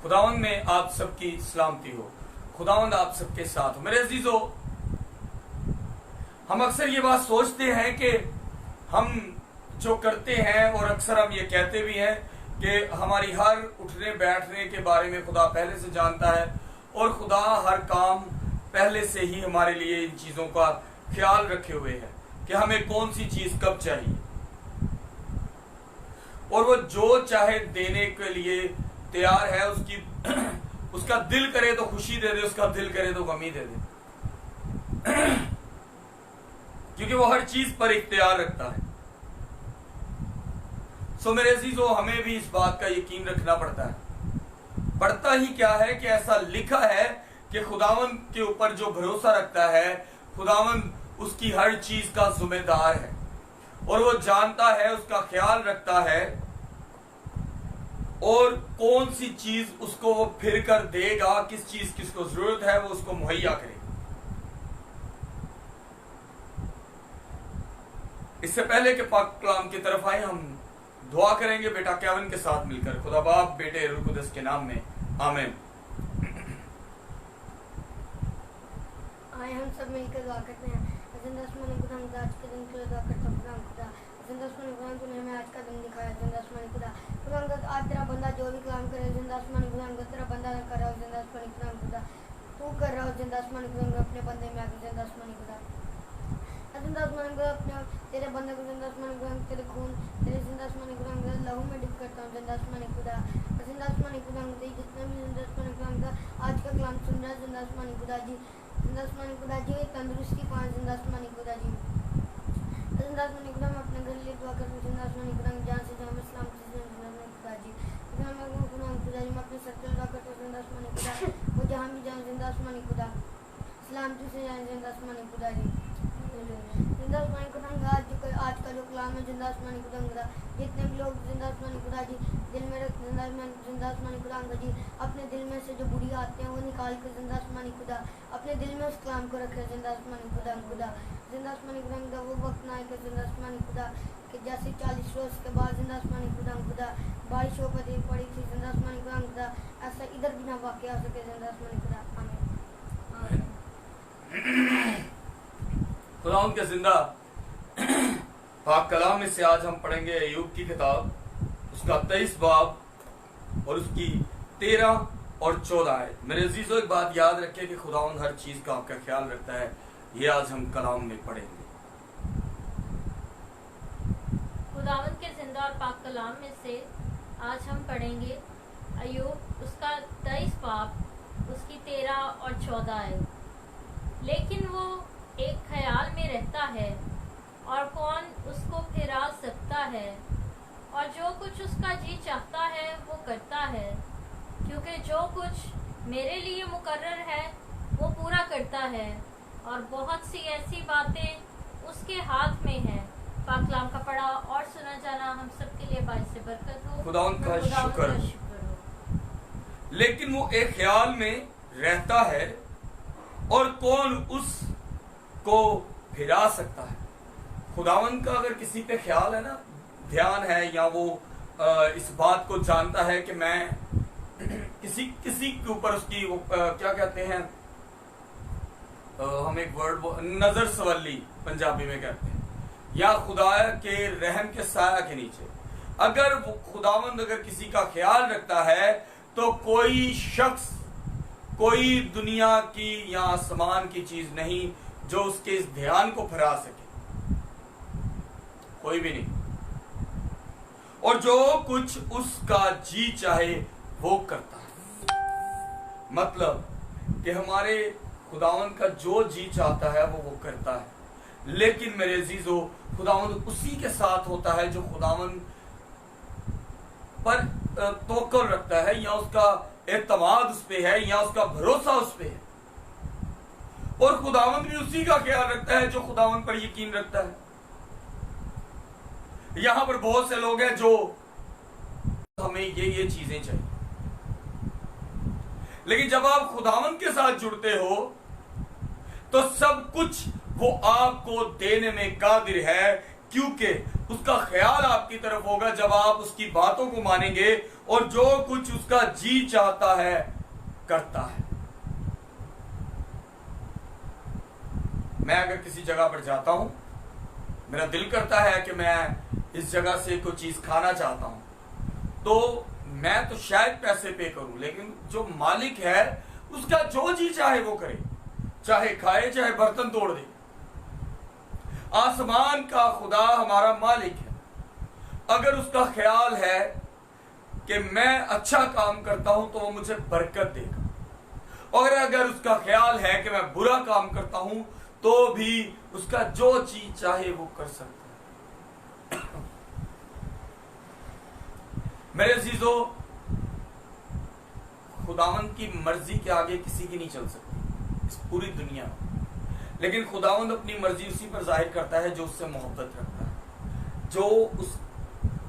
खुदावंद में आप सबकी सलामती हो। खुदावंद आप सबके साथ हो। मेरे अजीजों, हम अक्सर ये बात सोचते हैं कि हम जो करते हैं, और अक्सर हम ये कहते भी हैं कि हमारी हर उठने बैठने के बारे में खुदा पहले से जानता है, और खुदा हर काम पहले से ही हमारे लिए इन चीजों का ख्याल रखे हुए है कि हमें कौन सी चीज कब चाहिए, और वो जो चाहे देने के लिए तैयार है। उसका दिल करे तो खुशी दे दे, उसका दिल करे तो गमी दे दे, क्योंकि वो हर चीज पर इख्तियार रखता है। सो मेरे अजीजों, हमें भी इस बात का यकीन रखना पड़ता है। पढ़ता ही क्या है कि ऐसा लिखा है कि खुदावंद के ऊपर जो भरोसा रखता है, खुदावंद उसकी हर चीज का जिम्मेदार है, और वो जानता है, उसका ख्याल रखता है, और कौन सी चीज उसको वो फिर कर देगा, किस चीज किसको जरूरत है वो उसको मुहैया करेगा। इससे पहले कि पाक कलाम की तरफ आए, हम दुआ करेंगे बेटा केविन के साथ मिलकर। खुदा बाप, बेटे, रूह कुदस के नाम में आमीन। आए हम सब मिलकर दुआ करते हैं। आज के दिन के लिए दुआ करता हूं खुदा। तूने हमें आज का दिन दिखाया खुदा। आज तेरा बंदा जो भी कलाम करे तेरा बंदा कर रहा हो खुदा, तू कर रहा हो अपने बंदे में आके खुदा। अपने तेरे बंदे को तेरे खून तेरे लहू में डिप करता हूँ खुदा। जितने भी आज का कलाम सुन रहा है खुदा जी, खुदा जी तंदुरुस्ती पाए खुदा जी। हम अपने घर लिए दुआ करते हैं जान से जाम इस्लाम खुदा जी। खुदा जी मैं अपने सच्चे दुआ करते हैं खुदा, वो जहाँ भी जाए खुदा सलामती से जाए खुदा जी। आज का जो कलाम है खुदा, जितने भी लोग खुदा जी दिल में खुदा जी अपने दिल में से जो बुरी आते हैं वो निकाल कर खुदा अपने दिल में उस कलाम को रखे खुदा। वो वक्त ना आए खुदा कि जैसे 40 रोज के बाद खुदा बारिश होकर पड़ी थी खुदा, ऐसा इधर भी ना वाकया हो सके खुदा। आमीन। खुदा उनके जिंदा पाक कलाम में से आज हम पढ़ेंगे अय्यूब की किताब, उसका 23 बाब और उसकी 13 और 14 आयत। मेरे अजीजों, एक बात याद रखें कि खुदावंद हर चीज का आपका ख्याल रखता है। ये आज हम कलाम में पढ़ेंगे। खुदावंद के जिंदा और पाक कलाम में से आज हम पढ़ेंगे अय्यूब, उसका 23 बाब, उसकी 13 और 14 आयत। लेकिन वो एक ख्याल में रहता है और कौन उसको फिरा सकता है, और जो कुछ उसका जी चाहता है वो करता है, क्योंकि जो कुछ मेरे लिए मुकर्रर है वो पूरा करता है, और बहुत सी ऐसी बातें उसके हाथ में है। पाक कलाम का पढ़ा और सुना जाना हम सब के लिए बाइस से बरकत हो। खुदावंद का शुक्र हो। लेकिन वो एक ख्याल में रहता है और कौन उसको फिरा सकता है। खुदावंद का अगर किसी पे ख्याल है ना, ध्यान है, या वो इस बात को जानता है कि मैं किसी के ऊपर उसकी क्या कहते हैं, हम एक वर्ड नजर सवली पंजाबी में कहते हैं, या खुदा के रहम के साया के नीचे अगर वो खुदावंद अगर किसी का ख्याल रखता है, तो कोई शख्स, कोई दुनिया की या आसमान की चीज नहीं जो उसके इस ध्यान को फिरा सके, कोई भी नहीं। और जो कुछ उसका जी चाहे वो करता है। मतलब कि हमारे खुदावंद का जो जी चाहता है वो करता है। लेकिन मेरे अजीजों, खुदावंद उसी के साथ होता है जो खुदावंद पर तवक्कुल रखता है, या उसका एतमाद उस पे है, या उसका भरोसा उस पे है। और खुदावंद भी उसी का ख्याल रखता है जो खुदावंद पर यकीन रखता है। यहां पर बहुत से लोग हैं जो हमें ये चीजें चाहिए, लेकिन जब आप खुदावंद के साथ जुड़ते हो तो सब कुछ वो आपको देने में कादिर है, क्योंकि उसका ख्याल आपकी तरफ होगा जब आप उसकी बातों को मानेंगे और जो कुछ उसका जी चाहता है करता है। मैं अगर किसी जगह पर जाता हूं, मेरा दिल करता है कि मैं इस जगह से कोई चीज खाना चाहता हूं, तो मैं तो शायद पैसे पे करूं, लेकिन जो मालिक है उसका जो जी चाहे वो करे, चाहे खाए चाहे बर्तन तोड़ दे। आसमान का खुदा हमारा मालिक है। अगर उसका ख्याल है कि मैं अच्छा काम करता हूं तो वो मुझे बरकत देगा, और अगर उसका ख्याल है कि मैं बुरा काम करता हूं तो भी उसका जो चीज चाहे वो कर सकता है। मेरे अजीजों, खुदावंद की मर्जी के आगे किसी की नहीं चल सकती इस पूरी दुनिया में, लेकिन खुदावंद अपनी मर्जी उसी पर जाहिर करता है जो उससे मोहब्बत रखता है, जो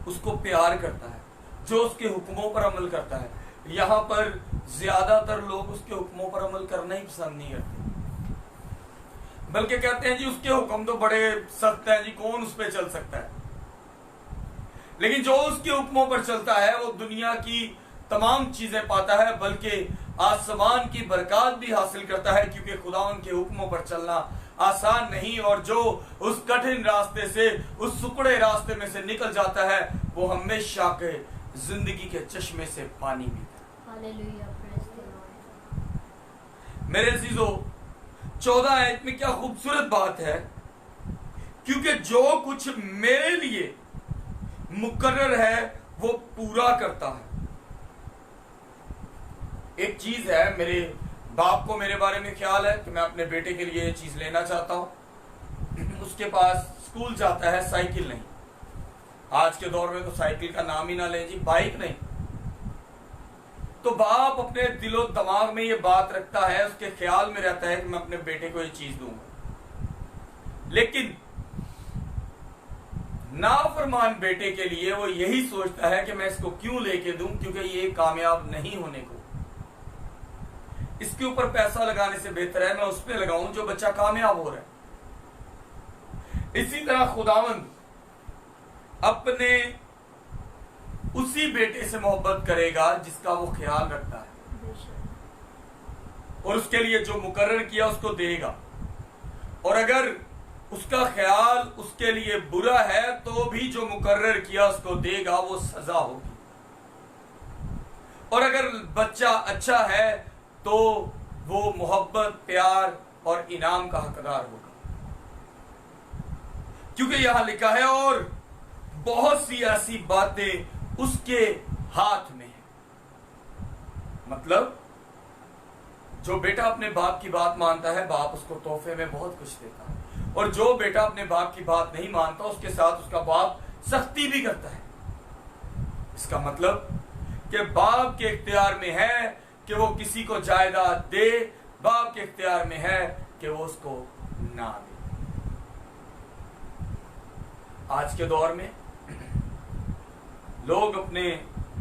उसको प्यार करता है, जो उसके हुक्मों पर अमल करता है। यहां पर ज्यादातर लोग उसके हुक्मों पर अमल करना ही पसंद नहीं करते, बल्कि कहते हैं जी उसके हुक्म तो बड़े सख्त हैं जी, कौन उस पर चल सकता है। लेकिन जो उसके हुक्मों पर चलता है वो दुनिया की तमाम चीजें पाता है, बल्कि आसमान की बरकत भी हासिल करता है, क्योंकि खुदावन के हुक्मों पर चलना आसान नहीं, और जो उस कठिन रास्ते से, उस सुकड़े रास्ते में से निकल जाता है वो हमेशा के जिंदगी के चश्मे से पानी पीता है। Hallelujah, praise the Lord. मेरे अजीजों, 14 आयत में क्या खूबसूरत बात है, क्योंकि जो कुछ मेरे लिए मुकर्रर है वो पूरा करता है। एक चीज है, मेरे बाप को मेरे बारे में ख्याल है कि मैं अपने बेटे के लिए ये चीज लेना चाहता हूं। उसके पास स्कूल जाता है, साइकिल नहीं। आज के दौर में तो साइकिल का नाम ही ना लें जी, बाइक नहीं। तो बाप अपने दिलो दिमाग में ये बात रखता है, उसके ख्याल में रहता है कि मैं अपने बेटे को ये चीज दूंगा, लेकिन नाफरमान बेटे के लिए वो यही सोचता है कि मैं इसको क्यों लेके दूं, क्योंकि ये कामयाब नहीं होने को, इसके ऊपर पैसा लगाने से बेहतर है मैं उस पर लगाऊं जो बच्चा कामयाब हो रहा है। इसी तरह खुदावंद अपने उसी बेटे से मोहब्बत करेगा जिसका वो ख्याल रखता है, और उसके लिए जो मुकर्रर किया उसको देगा। और अगर उसका ख्याल उसके लिए बुरा है तो भी जो मुकर्रर किया उसको देगा, वो सजा होगी। और अगर बच्चा अच्छा है तो वो मोहब्बत, प्यार और इनाम का हकदार होगा, क्योंकि यहां लिखा है और बहुत सी ऐसी बातें उसके हाथ में है। मतलब जो बेटा अपने बाप की बात मानता है, बाप उसको तोहफे में बहुत कुछ देता है, और जो बेटा अपने बाप की बात नहीं मानता उसके साथ उसका बाप सख्ती भी करता है। इसका मतलब कि बाप के इख्तियार में है कि वो किसी को जायदाद दे, बाप के इख्तियार में है कि वो उसको ना दे। आज के दौर में लोग अपने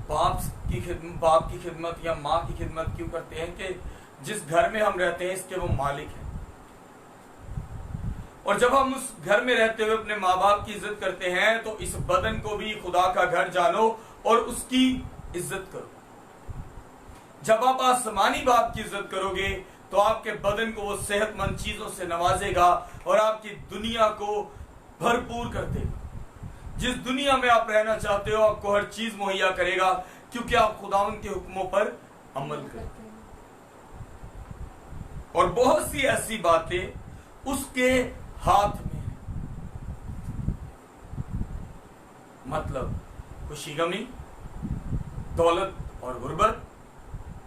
बाप की खिदमत या माँ की खिदमत क्यों करते हैं कि जिस घर में हम रहते हैं इसके वो मालिक हैं, और जब हम उस घर में रहते हुए अपने माँ बाप की इज्जत करते हैं तो इस बदन को भी खुदा का घर जानो और उसकी इज्जत करो। जब आप आसमानी बाप की इज्जत करोगे तो आपके बदन को वो सेहतमंद चीजों से नवाजेगा और आपकी दुनिया को भरपूर कर देगा। जिस दुनिया में आप रहना चाहते हो आपको हर चीज मुहैया करेगा, क्योंकि आप खुदावंद के हुक्मों पर अमल करते हैं। और बहुत सी ऐसी बातें उसके हाथ में है। मतलब खुशी गमी, दौलत और गुर्बत,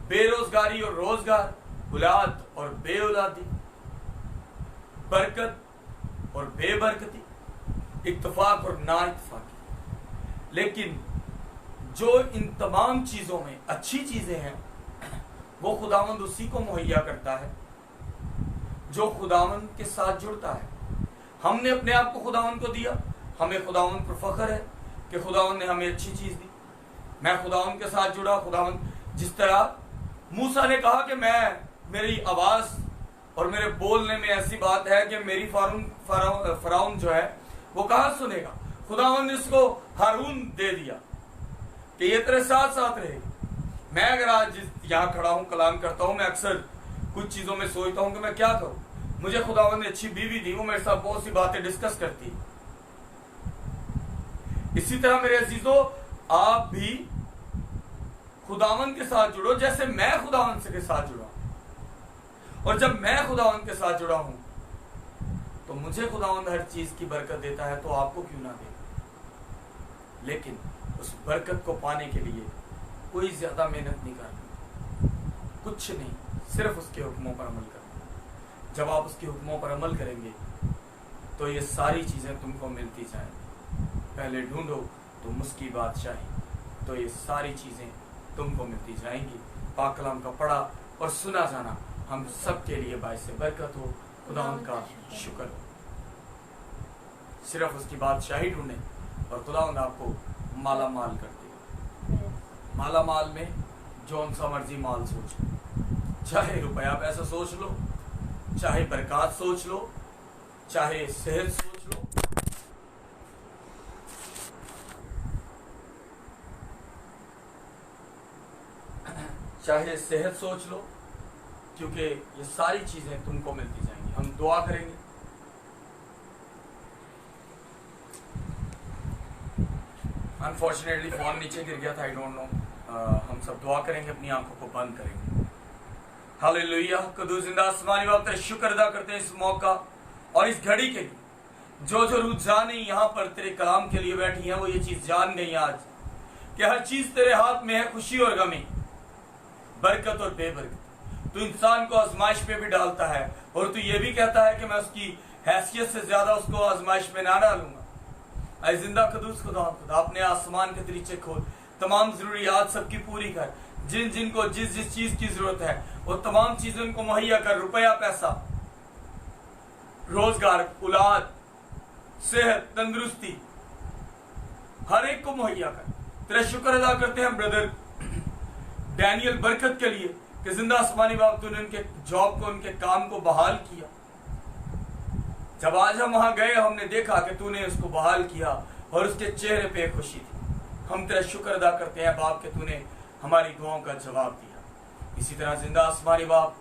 बेरोजगारी और रोजगार, औलाद और बेऔलादी, बरकत और बेबरकती, इत्तफाक और ना इत्तफाकी। लेकिन जो इन तमाम चीजों में अच्छी चीजें हैं वो खुदावंद उसी को मुहैया करता है जो खुदावंद के साथ जुड़ता है। हमने अपने आप को खुदावंद को दिया, हमें खुदावंद पर फख्र है कि खुदावंद ने हमें अच्छी चीज दी। मैं खुदावंद के साथ जुड़ा। खुदावंद जिस तरह मूसा ने कहा कि मेरी आवाज और मेरे बोलने में ऐसी बात है कि मेरी फराउन जो है वो कहां सुनेगा, खुदावंद ने इसको हारून दे दिया कि ये तेरे साथ साथ रहेगी। मैं अगर आज यहाँ खड़ा हूं, कलाम करता हूं, मैं अक्सर कुछ चीजों में सोचता हूं कि मैं क्या करूं। मुझे खुदावन ने अच्छी बीवी दी, वो मेरे साथ बहुत सी बातें डिस्कस करती है। इसी तरह मेरे अजीजों, आप भी खुदावन के साथ जुड़ो जैसे मैं खुदावन के साथ जुड़ा हूं। और जब मैं खुदावन के साथ जुड़ा हूं तो मुझे खुदावन हर चीज की बरकत देता है, तो आपको क्यों ना दे। लेकिन उस बरकत को पाने के लिए कोई ज्यादा मेहनत नहीं करनी, कुछ नहीं, सिर्फ उसके हुक्मों पर अमल करना। जब आप उसके हुक्मों पर अमल करेंगे तो ये सारी चीजें तुमको मिलती जाएंगी। पहले ढूंढो तुम उसकी बादशाही, तो ये सारी चीजें तुमको मिलती जाएंगी। पाक कलाम का पढ़ा और सुना जाना हम सबके लिए बाइस बरकत हो। खुदावंद का शुक्र हो। सिर्फ उसकी बादशाही ढूंढे और खुदावंद आपको माला माल कर देगा। माला माल में जौन सा मर्जी माल सोच लो, चाहे रुपया पैसा सोच लो, चाहे बरकत सोच लो, चाहे सेहत सोच लो, चाहे सेहत सोच लो, क्योंकि ये सारी चीजें तुमको मिलती जाएंगी। हम दुआ करेंगे। अनफॉर्चुनेटली फोन नीचे गिर गया था, आई डोंट नो। हम सब दुआ करेंगे, अपनी आंखों को बंद करेंगे। हालेलुया। कदूस जिंदा आसमानी बाप तेरा शुक्र अदा करते हैं इस मौका और इस घड़ी के लिए। जो जो रूह जाने यहाँ पर तेरे कलाम के लिए बैठी हैं, वो ये चीज जान गई आज कि हर चीज तेरे हाथ में है, खुशी और गमी, बरकत और बेबरकत। तू इंसान को आजमाइश पे भी डालता है और तू ये भी कहता है कि मैं उसकी हैसियत से ज्यादा उसको आजमाइश में ना डालूंगा। ऐ जिंदा कदूस खुदा अपने आसमान के दरीचे खोल, तमाम जरूरियात सबकी पूरी कर। जिन जिनको जिस जिस चीज की जरूरत है वो तमाम चीजें उनको मुहैया कर। रुपया पैसा, रोजगार, औलाद, सेहत, तंदुरुस्ती, हर एक को मुहैया कर। तेरा शुक्र अदा करते हैं ब्रदर डैनियल बरकत के लिए कि जिंदा आसमानी बाप तूने उनके जॉब को, उनके काम को बहाल किया। जब आज हम वहां गए हमने देखा कि तूने उसको बहाल किया और उसके चेहरे पे खुशी थी। हम तेरा शुक्र अदा करते हैं बाप कि तूने हमारी दुआओं का जवाब दिया। इसी तरह जिंदा आसमानी बाप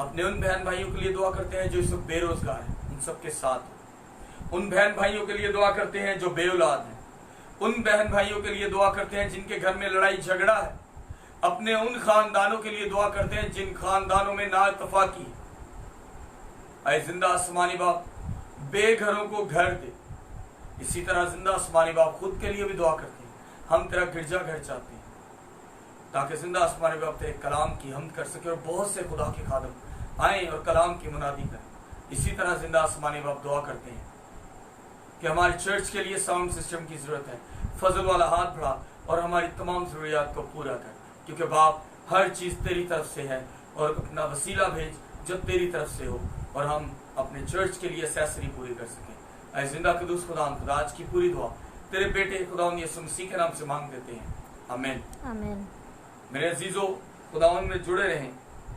अपने उन बहन भाइयों के लिए दुआ करते हैं जो इस वक्त बेरोजगार हैं, उन सबके साथ। उन बहन भाइयों के लिए दुआ करते हैं जो बेऔलाद हैं। उन बहन भाइयों के लिए दुआ करते हैं जिनके घर में लड़ाई झगड़ा है। अपने उन खानदानों के लिए दुआ करते हैं जिन खानदानों में नाइतफाकी है। ऐ जिंदा आसमानी बाप बेघरों को घर दे। इसी तरह जिंदा आसमानी बाप खुद के लिए भी दुआ करते हैं। हम तेरा गिरजा घर चाहते हैं ताकि जिंदा आसमानी बाप तेरे कलाम की हमद कर सके और बहुत से खुदा के खादम आए और कलाम की मुनादी करें। इसी तरह जिंदा आसमानी बाप दुआ करते हैं कि हमारी चर्च के लिए साउंड सिस्टम की जरूरत है। फजल वाला हाथ बढ़ा और हमारी तमाम जरूरियात को पूरा कर, क्योंकि बाप हर चीज तेरी तरफ से है और अपना वसीला भेज जो तेरी तरफ से हो और हम अपने चर्च के लिए एसेसरी पूरी कर सकें। ऐ जिंदा कदूस खुदा आज की पूरी दुआ तेरे बेटे खुदा यीशु मसीह के नाम से मांग देते हैं, आमीन आमीन। मेरे अजीजों, खुदावन में जुड़े रहें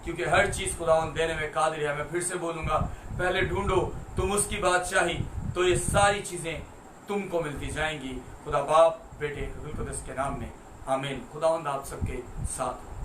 क्योंकि हर चीज खुदावन देने में कादिर है। मैं फिर से बोलूंगा, पहले ढूंढो तुम उसकी बादशाही, तो ये सारी चीजें तुमको मिलती जाएंगी। खुदा बाप बेटे कुदस के नाम में, आमीन। खुदावंद आप सबके साथ हो।